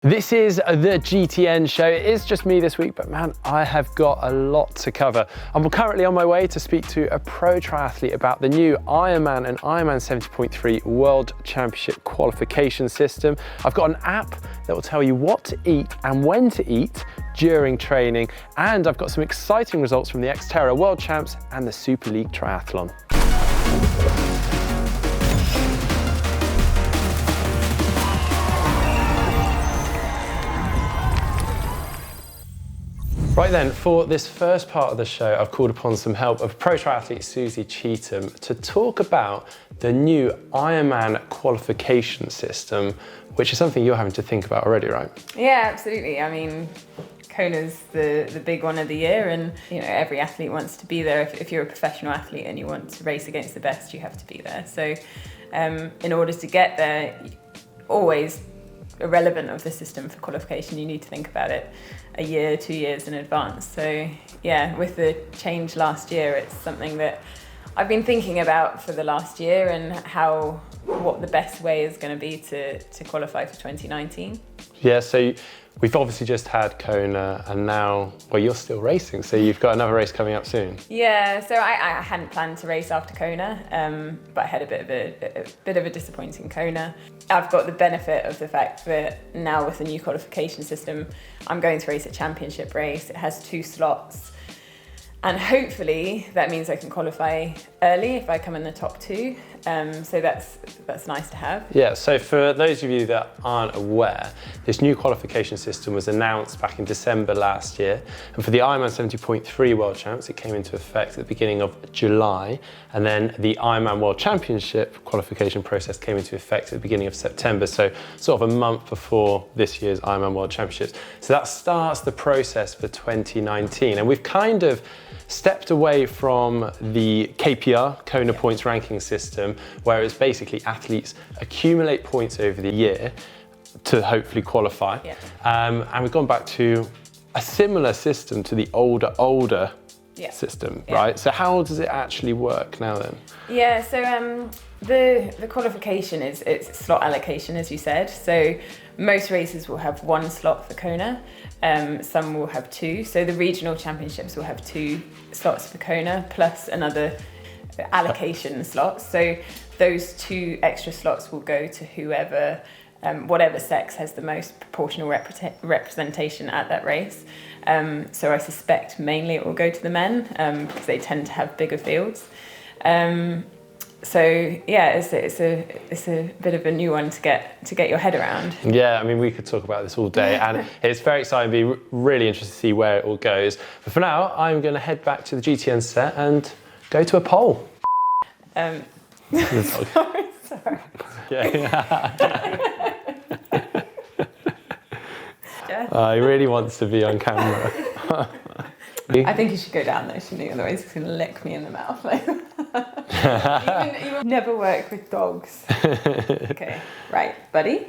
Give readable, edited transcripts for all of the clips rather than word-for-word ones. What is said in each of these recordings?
This is the GTN Show. It is just me this week, but man, I have got a lot to cover. I'm currently on my way to speak to a pro triathlete about the new Ironman and Ironman 70.3 World Championship qualification system. I've got an app that will tell you what to eat and when to eat during training, and I've got some exciting results from the XTERRA World Champs and the Super League Triathlon. Right then, for this first part of the show, I've called upon some help of pro triathlete Susie Cheetham to talk about the new Ironman qualification system, which is something you're having to think about already, right? Yeah, absolutely. I mean, Kona's the big one of the year, and you know, every athlete wants to be there. If you're a professional athlete and you want to race against the best, you have to be there. So in order to get there, always irrelevant of the system for qualification, you need to think about it a year, 2 years in advance. So yeah, with the change last year, it's something that I've been thinking about for the last year, and what the best way is going to be to qualify for 2019. Yeah, so we've obviously just had Kona, and now, well, you're still racing, so you've got another race coming up soon. Yeah, so I hadn't planned to race after Kona, but I had a bit of a disappointing Kona. I've got the benefit of the fact that now with the new qualification system, I'm going to race a championship race. It has 2 slots, and hopefully that means I can qualify early if I come in the top 2. So that's nice to have. Yeah, so for those of you that aren't aware, this new qualification system was announced back in December last year. And for the Ironman 70.3 World Champs, it came into effect at the beginning of July. And then the Ironman World Championship qualification process came into effect at the beginning of September. So sort of a month before this year's Ironman World Championships. So that starts the process for 2019. And we've kind of stepped away from the KPR, Kona points ranking system, where it's basically athletes accumulate points over the year to hopefully qualify. Yeah. And we've gone back to a similar system to the older system, right? So how does it actually work now then? Yeah, so the qualification it's slot allocation, as you said. So most races will have 1 slot for Kona. Some will have 2. So the regional championships will have 2 slots for Kona plus another allocation slot. So those 2 extra slots will go to whoever, whatever sex has the most proportional representation at that race. So I suspect mainly it will go to the men because they tend to have bigger fields. So yeah, it's a bit of a new one to get your head around. Yeah, I mean, we could talk about this all day, and it's very exciting. Be really interested to see where it all goes. But for now, I'm going to head back to the GTN set and go to a poll. Sorry. Yeah. He really wants to be on camera. I think you should go down there, shouldn't you? Otherwise he's going to lick me in the mouth. even never work with dogs. Okay, right, buddy.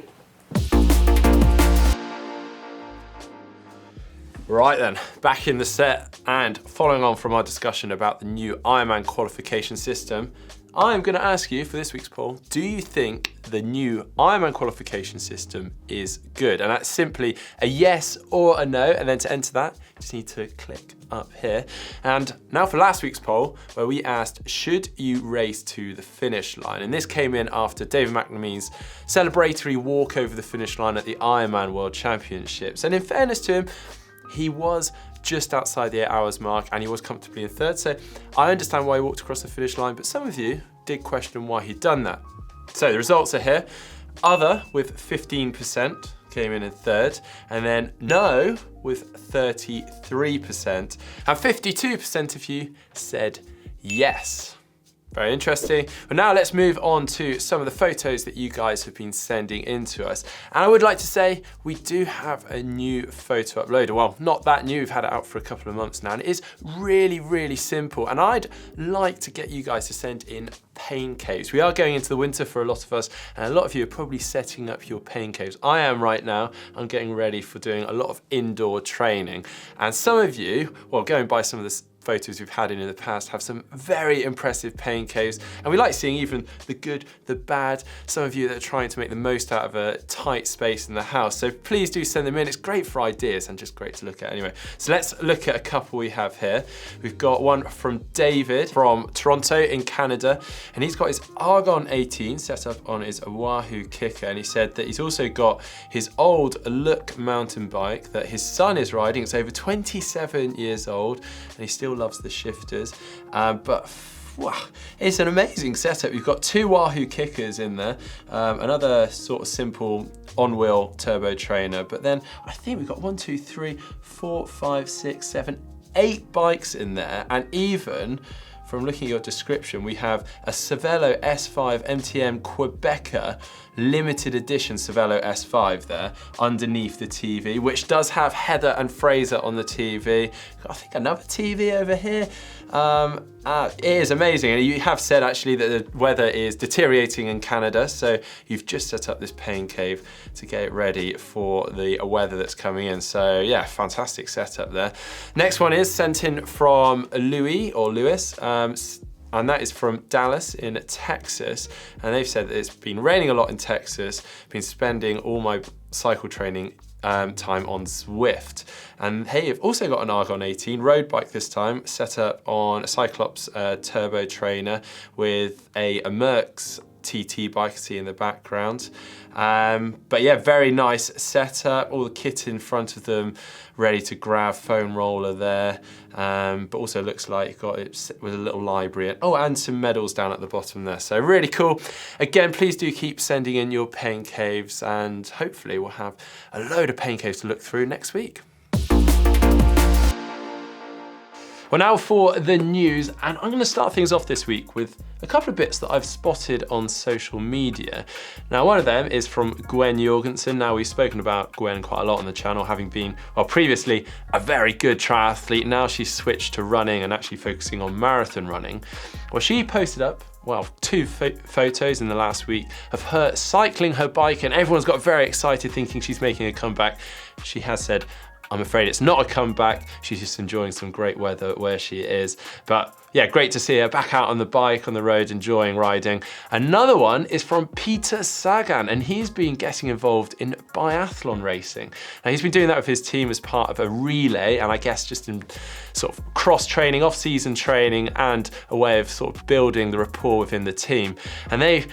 Right then, back in the set, and following on from our discussion about the new Ironman qualification system, I'm going to ask you for this week's poll, do you think the new Ironman qualification system is good? And that's simply a yes or a no, and then to enter that, you just need to click up here. And now for last week's poll, where we asked, should you race to the finish line? And this came in after David McNamee's celebratory walk over the finish line at the Ironman World Championships. And in fairness to him, he was just outside the 8 hours mark, and he was comfortably in 3rd. So I understand why he walked across the finish line, but some of you did question why he'd done that. So the results are here. Other with 15% came in 3rd, and then no with 33%, and 52% of you said yes. Very interesting. But now let's move on to some of the photos that you guys have been sending in to us. And I would like to say we do have a new photo uploader. Well, not that new, we've had it out for a couple of months now, and it is really, really simple. And I'd like to get you guys to send in pain caves. We are going into the winter for a lot of us, and a lot of you are probably setting up your pain caves. I am right now. I'm getting ready for doing a lot of indoor training. And some of you, well, going by some of the photos we've had in the past have some very impressive pain caves, and we like seeing even the good, the bad, some of you that are trying to make the most out of a tight space in the house. So please do send them in. It's great for ideas and just great to look at anyway. So let's look at a couple we have here. We've got one from David from Toronto in Canada, and he's got his Argon 18 set up on his Wahoo kicker, and he said that he's also got his old Look mountain bike that his son is riding. It's over 27 years old, and he still loves the shifters, but wow, it's an amazing setup. You've got 2 Wahoo kickers in there, another sort of simple on-wheel turbo trainer, but then I think we've got 1, 2, 3, 4, 5, 6, 7, 8 bikes in there, and even from looking at your description, we have a Cervelo S5 MTM Quebecer limited edition Cervelo S5 there underneath the TV, which does have Heather and Fraser on the TV. I think another TV over here. It is amazing, and you have said actually that the weather is deteriorating in Canada, so you've just set up this pain cave to get it ready for the weather that's coming in. So yeah, fantastic setup there. Next one is sent in from Louis, and that is from Dallas in Texas, and they've said that it's been raining a lot in Texas, been spending all my cycle training time on Zwift. And hey, you've also got an Argon 18 road bike this time, set up on a Cyclops turbo trainer with a Merckx TT bike I see in the background. But yeah, very nice setup, all the kit in front of them, ready to grab, foam roller there, but also looks like you've got it with a little library, and some medals down at the bottom there. So really cool. Again, please do keep sending in your pain caves, and hopefully we'll have a load of pain caves to look through next week. Well, now for the news, and I'm going to start things off this week with a couple of bits that I've spotted on social media. Now, one of them is from Gwen Jorgensen. Now, we've spoken about Gwen quite a lot on the channel, having been, well, previously a very good triathlete. Now she's switched to running and actually focusing on marathon running. Well, she posted up, well, 2 photos in the last week of her cycling her bike, and everyone's got very excited thinking she's making a comeback. She has said, I'm afraid it's not a comeback. She's just enjoying some great weather where she is. But yeah, great to see her back out on the bike, on the road, enjoying riding. Another one is from Peter Sagan, and he's been getting involved in biathlon racing. Now, he's been doing that with his team as part of a relay, and I guess just in sort of cross-training, off-season training, and a way of sort of building the rapport within the team. And they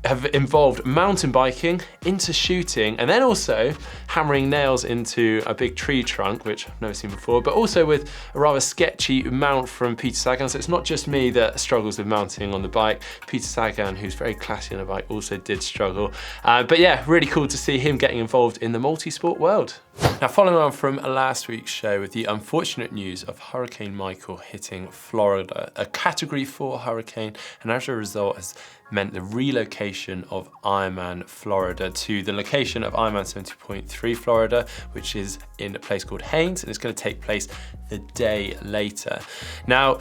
have involved mountain biking into shooting, and then also hammering nails into a big tree trunk, which I've never seen before, but also with a rather sketchy mount from Peter Sagan. So it's not just me that struggles with mounting on the bike. Peter Sagan, who's very classy on a bike, also did struggle. But yeah, really cool to see him getting involved in the multi-sport world. Now, following on from last week's show with the unfortunate news of Hurricane Michael hitting Florida, a Category 4 hurricane, and as a result has meant the relocation of Ironman Florida to the location of Ironman 70.3 Florida, which is in a place called Haines, and it's going to take place the day later. Now,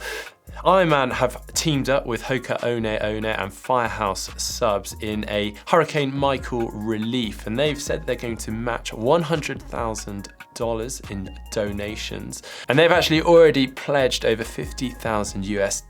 Ironman have teamed up with Hoka One One and Firehouse Subs in a Hurricane Michael relief, and they've said they're going to match $100,000 in donations, and they've actually already pledged over $50,000 US.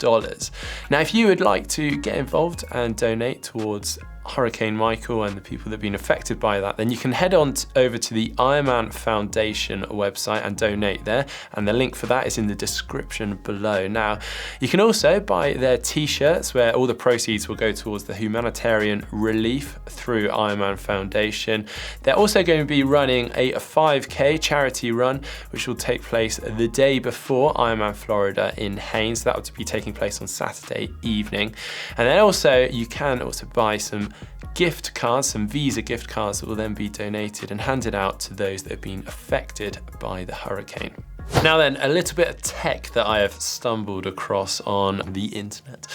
Now, if you would like to get involved and donate towards Hurricane Michael and the people that have been affected by that, then you can head on over to the Ironman Foundation website and donate there, and the link for that is in the description below. Now, you can also buy their t-shirts where all the proceeds will go towards the humanitarian relief through Ironman Foundation. They're also going to be running a 5K charity run, which will take place the day before Ironman Florida in Haines. That will be taking place on Saturday evening. And then also, you can also buy some gift cards, some Visa gift cards that will then be donated and handed out to those that have been affected by the hurricane. Now then, a little bit of tech that I have stumbled across on the internet.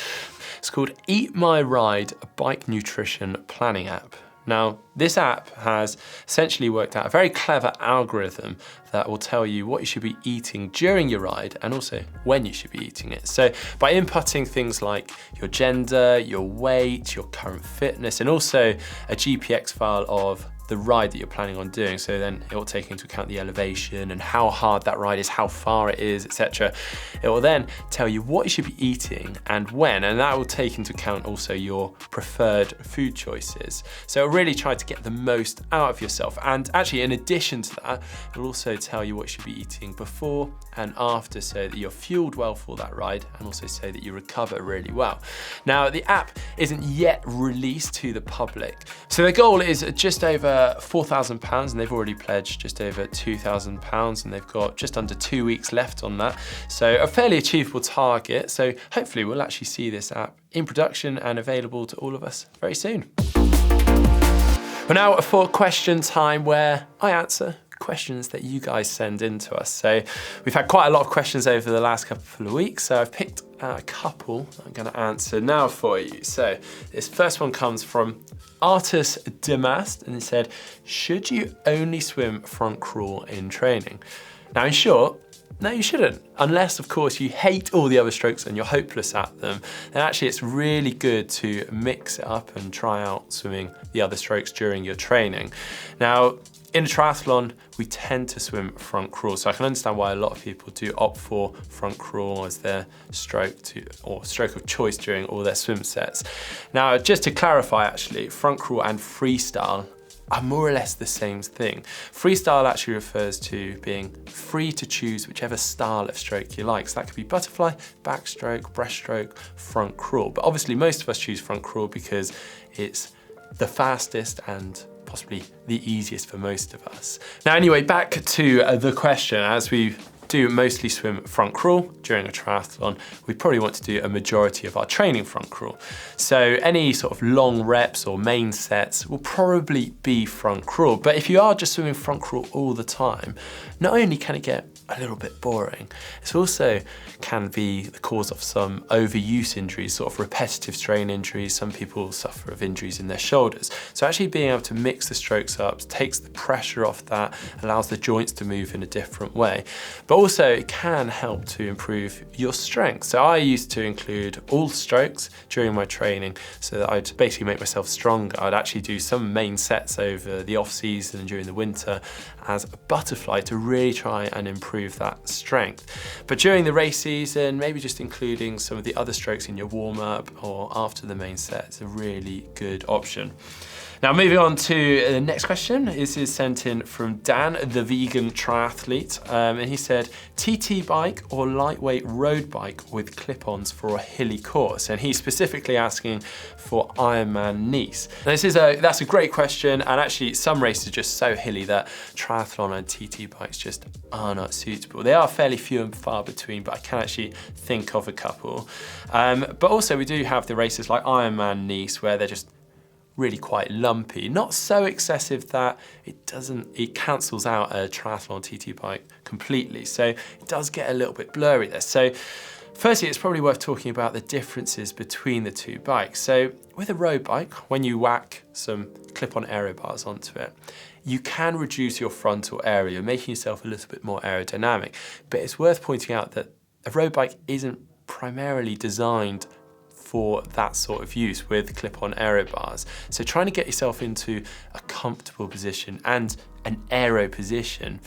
It's called EatMyRide, a bike nutrition planning app. Now, this app has essentially worked out a very clever algorithm that will tell you what you should be eating during your ride and also when you should be eating it. So by inputting things like your gender, your weight, your current fitness, and also a GPX file of the ride that you're planning on doing. So then it will take into account the elevation and how hard that ride is, how far it is, etc. It will then tell you what you should be eating and when, and that will take into account also your preferred food choices. So it'll really try to get the most out of yourself. And actually, in addition to that, it'll also tell you what you should be eating before and after, so that you're fueled well for that ride, and also so that you recover really well. Now, the app isn't yet released to the public. So their goal is just over £4,000, and they've already pledged just over £2,000, and they've got just under 2 weeks left on that. So a fairly achievable target. So hopefully we'll actually see this app in production and available to all of us very soon. Well, now for question time, where I answer questions that you guys send in to us. So we've had quite a lot of questions over the last couple of weeks, so I've picked out a couple I'm going to answer now for you. So this first one comes from Artis Demast, and he said, should you only swim front crawl in training? Now, in short, no, you shouldn't. Unless, of course, you hate all the other strokes and you're hopeless at them, then actually it's really good to mix it up and try out swimming the other strokes during your training. Now, in a triathlon, we tend to swim front crawl, so I can understand why a lot of people do opt for front crawl as their stroke of choice during all their swim sets. Now, just to clarify, actually, front crawl and freestyle are more or less the same thing. Freestyle actually refers to being free to choose whichever style of stroke you like. So that could be butterfly, backstroke, breaststroke, front crawl. But obviously most of us choose front crawl because it's the fastest and possibly the easiest for most of us. Now anyway, back to the question. As we do mostly swim front crawl during a triathlon, we probably want to do a majority of our training front crawl. So any sort of long reps or main sets will probably be front crawl. But if you are just swimming front crawl all the time, not only can it get a little bit boring, it also can be the cause of some overuse injuries, sort of repetitive strain injuries. Some people suffer of injuries in their shoulders. So actually being able to mix the strokes up takes the pressure off that, allows the joints to move in a different way. But also it can help to improve your strength. So I used to include all strokes during my training so that I'd basically make myself stronger. I'd actually do some main sets over the off season and during the winter as a butterfly to really try and improve that strength. But during the race season, maybe just including some of the other strokes in your warm up or after the main set is a really good option. Now moving on to the next question. This is sent in from Dan, the vegan triathlete, and he said, TT bike or lightweight road bike with clip-ons for a hilly course? And he's specifically asking for Ironman Nice. Now that's a great question, and actually some races are just so hilly that triathlon and TT bikes just are not suitable. They are fairly few and far between, but I can actually think of a couple. But also we do have the races like Ironman Nice where they're just really quite lumpy, not so excessive that it cancels out a triathlon TT bike completely. So it does get a little bit blurry there. So firstly, it's probably worth talking about the differences between the two bikes. So with a road bike, when you whack some clip-on aero bars onto it, you can reduce your frontal area, making yourself a little bit more aerodynamic. But it's worth pointing out that a road bike isn't primarily designed for that sort of use with clip-on aero bars. So trying to get yourself into a comfortable position and an aero position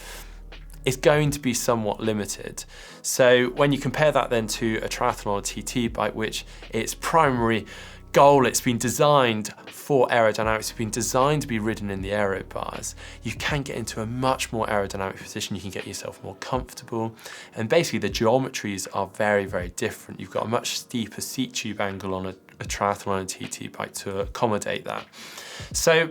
is going to be somewhat limited. So when you compare that then to a triathlon or TT bike, which its primary goal, it's been designed for aerodynamics, it's been designed to be ridden in the aero bars, you can get into a much more aerodynamic position, you can get yourself more comfortable, and basically the geometries are very, very different. You've got a much steeper seat tube angle on a triathlon and TT bike to accommodate that. So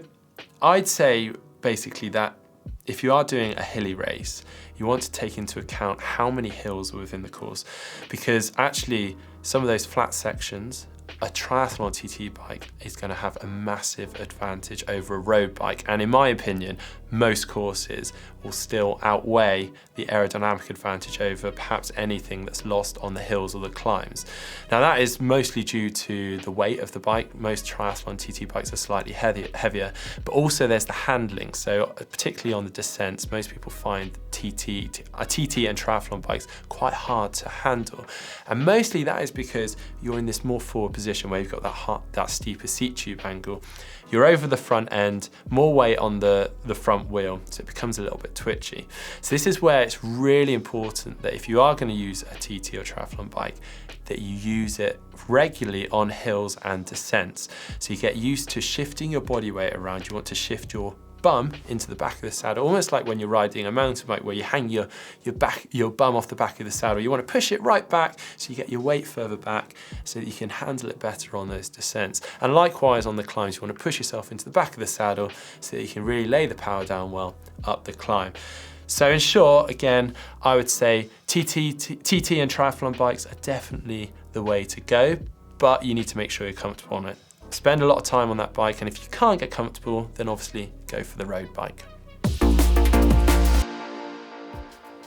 I'd say basically that if you are doing a hilly race, you want to take into account how many hills are within the course, because actually some of those flat sections, a triathlon TT bike is going to have a massive advantage over a road bike. And in my opinion, most courses will still outweigh the aerodynamic advantage over perhaps anything that's lost on the hills or the climbs. Now that is mostly due to the weight of the bike. Most triathlon TT bikes are slightly heavier, but also there's the handling. So particularly on the descents, most people find TT and triathlon bikes quite hard to handle. And mostly that is because you're in this more forward position where you've got that steeper seat tube angle. You're over the front end, more weight on the front wheel, so it becomes a little bit twitchy. So this is where it's really important that if you are going to use a TT or triathlon bike, that you use it regularly on hills and descents. So you get used to shifting your body weight around. You want to shift your bum into the back of the saddle, almost like when you're riding a mountain bike where you hang your bum off the back of the saddle. You want to push it right back so you get your weight further back so that you can handle it better on those descents. And likewise on the climbs, you want to push yourself into the back of the saddle so that you can really lay the power down well up the climb. So in short, again, I would say TT and triathlon bikes are definitely the way to go, but you need to make sure you're comfortable on it. Spend a lot of time on that bike, and if you can't get comfortable, then obviously go for the road bike.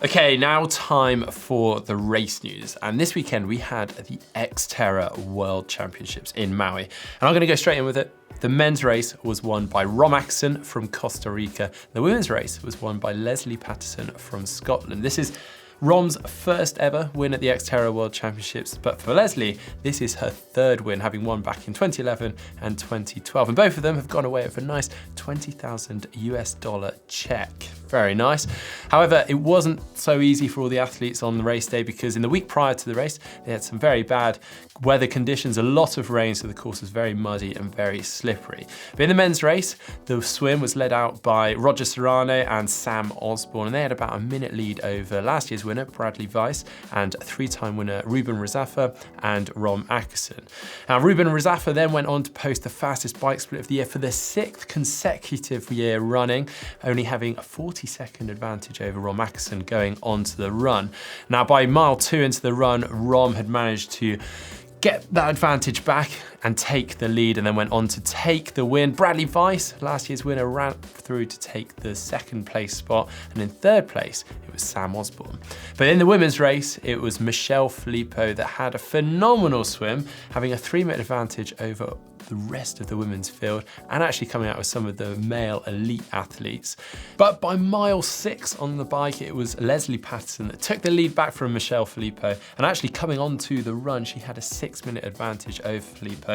Okay, now time for the race news. And this weekend we had the XTERRA World Championships in Maui. And I'm gonna go straight in with it. The men's race was won by Rom Atkinson from Costa Rica. The women's race was won by Leslie Patterson from Scotland. This is Rom's first ever win at the XTERRA World Championships, but for Leslie, this is her third win, having won back in 2011 and 2012. And both of them have gone away with a nice $20,000 US check. Very nice. However, it wasn't so easy for all the athletes on the race day because in the week prior to the race, they had some very bad weather conditions, a lot of rain, so the course was very muddy and very slippery. But in the men's race, the swim was led out by Roger Serrano and Sam Osborne, and they had about a minute lead over last year's winner, Bradley Weiss, and three-time winner, Ruben Rizafa and Rom Atkinson. Now, Ruben Rizafa then went on to post the fastest bike split of the year for the 6th consecutive year running, only having a 40-second advantage over Rom Atkinson going onto the run. Now, by mile 2 into the run, Rom had managed to get that advantage back and take the lead, and then went on to take the win. Bradley Weiss, last year's winner, ran through to take the 2nd place spot, and in 3rd place, it was Sam Osborne. But in the women's race, it was Michelle Filippo that had a phenomenal swim, having a 3-minute advantage over the rest of the women's field, and actually coming out with some of the male elite athletes. But by mile 6 on the bike, it was Leslie Patterson that took the lead back from Michelle Filippo, and actually coming onto the run, she had a 6-minute advantage over Filippo,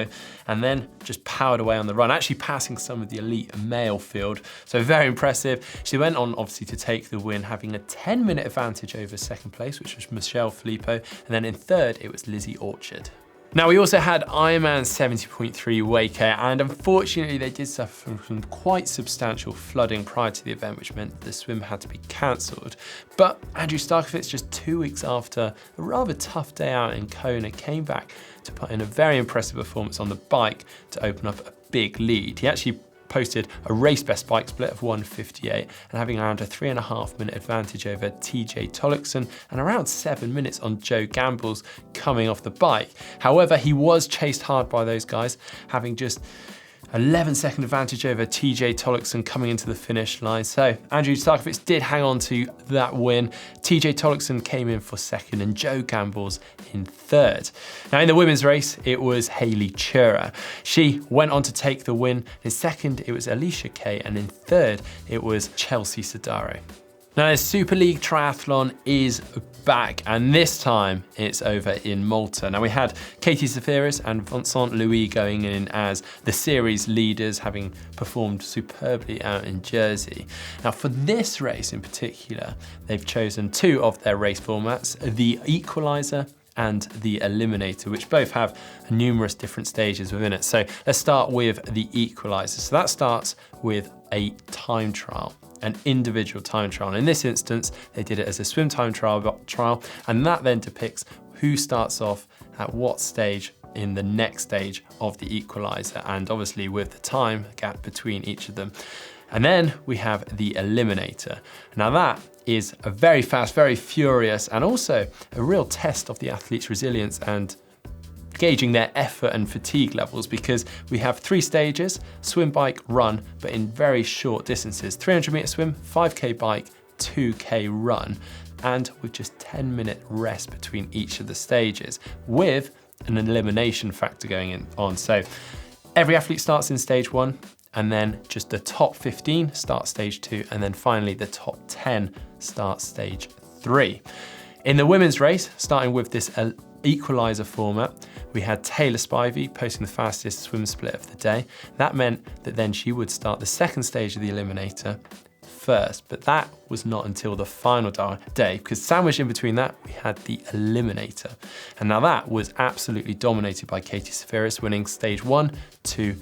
and then just powered away on the run, actually passing some of the elite male field. So very impressive. She went on obviously to take the win, having a 10-minute advantage over 2nd place, which was Michelle Filippo, and then in 3rd, it was Lizzie Orchard. Now, we also had Ironman 70.3 Waco, and unfortunately they did suffer from quite substantial flooding prior to the event, which meant the swim had to be cancelled. But Andrew Starkovitz, just 2 weeks after a rather tough day out in Kona, came back to put in a very impressive performance on the bike to open up a big lead. He actually posted a race best bike split of 1:58 and having around a 3.5-minute advantage over TJ Tollickson and around 7 minutes on Joe Gamble's coming off the bike. However, he was chased hard by those guys, having just 11-second advantage over TJ Tollickson coming into the finish line. So Andrew Starkovitz did hang on to that win. TJ Tollickson came in for 2nd and Joe Gamble's in 3rd. Now in the women's race, it was Hayley Chura. She went on to take the win. In 2nd, it was Alicia Kay, and in 3rd, it was Chelsea Sodaro. Now, the Super League Triathlon is back, and this time it's over in Malta. Now, we had Katie Zafiris and Vincent Louis going in as the series leaders, having performed superbly out in Jersey. Now, for this race in particular, they've chosen 2 of their race formats, the Equalizer and the Eliminator, which both have numerous different stages within it. So let's start with the Equalizer. So that starts with a time trial, an individual time trial. And in this instance, they did it as a swim time trial, and that then depicts who starts off at what stage in the next stage of the Equalizer, and obviously with the time gap between each of them. And then we have the Eliminator. Now that is a very fast, very furious, and also a real test of the athlete's resilience and gauging their effort and fatigue levels, because we have 3 stages: swim, bike, run, but in very short distances: 300-meter swim, 5K bike, 2K run, and with just 10-minute rest between each of the stages, with an elimination factor going on. So every athlete starts in stage 1, and then just the top 15 start stage 2, and then finally the top 10 start stage 3. In the women's race, starting with this equalizer format, we had Taylor Spivey posting the fastest swim split of the day. That meant that then she would start the second stage of the eliminator first, but that was not until the final day, because sandwiched in between that, we had the eliminator. And now that was absolutely dominated by Katie Severis, winning stage 1, 2,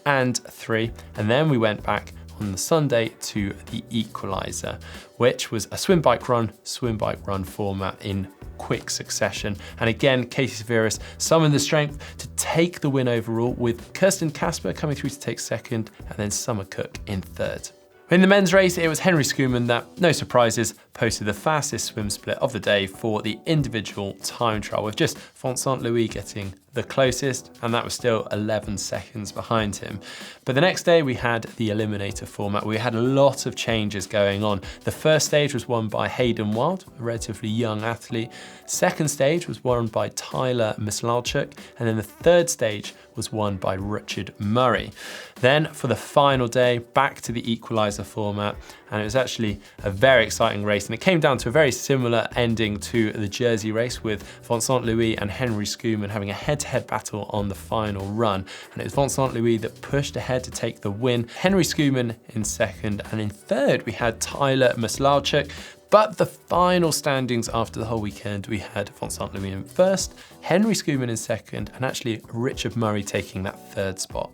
and 3. And then we went back on the Sunday to the equalizer, which was a swim, bike, run format in quick succession. And again, Katie Severis summoned the strength to take the win overall, with Kirsten Kasper coming through to take second, and then Summer Cook in third. In the men's race, it was Henry Schoeman that, no surprises, posted the fastest swim split of the day for the individual time trial, with just Vincent Louis getting the closest, and that was still 11 seconds behind him. But the next day we had the eliminator format. We had a lot of changes going on. The first stage was won by Hayden Wild, a relatively young athlete. Second stage was won by Tyler Mislalchuk, and then the third stage was won by Richard Murray. Then for the final day, back to the equalizer format, and it was actually a very exciting race, and it came down to a very similar ending to the Jersey race, with Vincent Louis and Henry Schoeman having a head-to-head battle on the final run. And it was Vincent Louis that pushed ahead to take the win, Henry Schoeman in second, and in third we had Tyler Mislalchuk. But the final standings after the whole weekend, we had Vincent Louis in first, Henry Schoeman in second, and actually Richard Murray taking that third spot.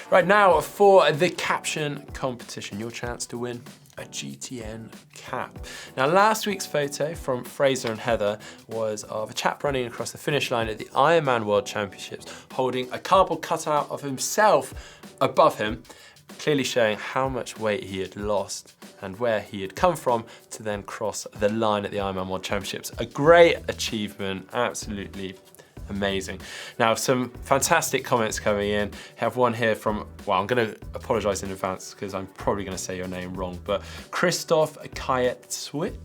Right now for the caption competition, your chance to win a GTN cap. Now, last week's photo from Fraser and Heather was of a chap running across the finish line at the Ironman World Championships, holding a cardboard cutout of himself above him, clearly showing how much weight he had lost and where he had come from to then cross the line at the Ironman World Championships. A great achievement, absolutely amazing. Now, some fantastic comments coming in. I have one here from, well, I'm gonna apologize in advance because I'm probably gonna say your name wrong, but Christoph Kajetswick.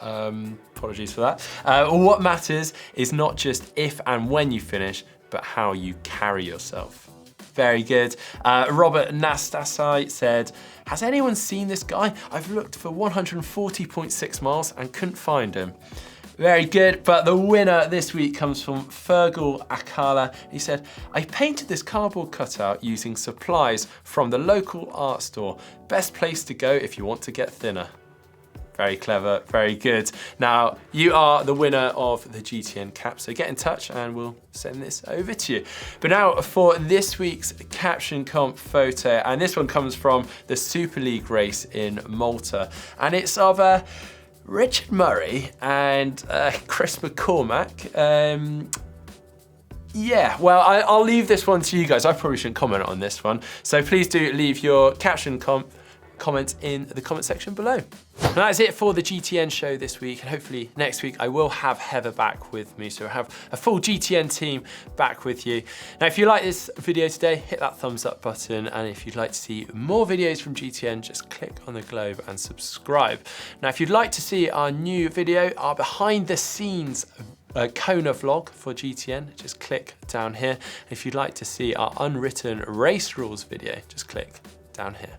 Apologies for that. What matters is not just if and when you finish, but how you carry yourself. Very good. Robert Nastasai said, has anyone seen this guy? I've looked for 140.6 miles and couldn't find him. Very good, but the winner this week comes from Fergal Akala. He said, I painted this cardboard cutout using supplies from the local art store. Best place to go if you want to get thinner. Very clever, very good. Now, you are the winner of the GTN cap, so get in touch and we'll send this over to you. But now for this week's caption comp photo, and this one comes from the Super League race in Malta, and it's of Richard Murray and Chris McCormack. Yeah, well, I'll leave this one to you guys. I probably shouldn't comment on this one. So please do leave your caption comments in the comment section below. And that's it for the GTN show this week, and hopefully next week I will have Heather back with me, so we'll have a full GTN team back with you. Now, if you like this video today, hit that thumbs up button, and if you'd like to see more videos from GTN, just click on the globe and subscribe. Now, if you'd like to see our new video, our behind the scenes Kona vlog for GTN, just click down here. If you'd like to see our unwritten race rules video, just click down here.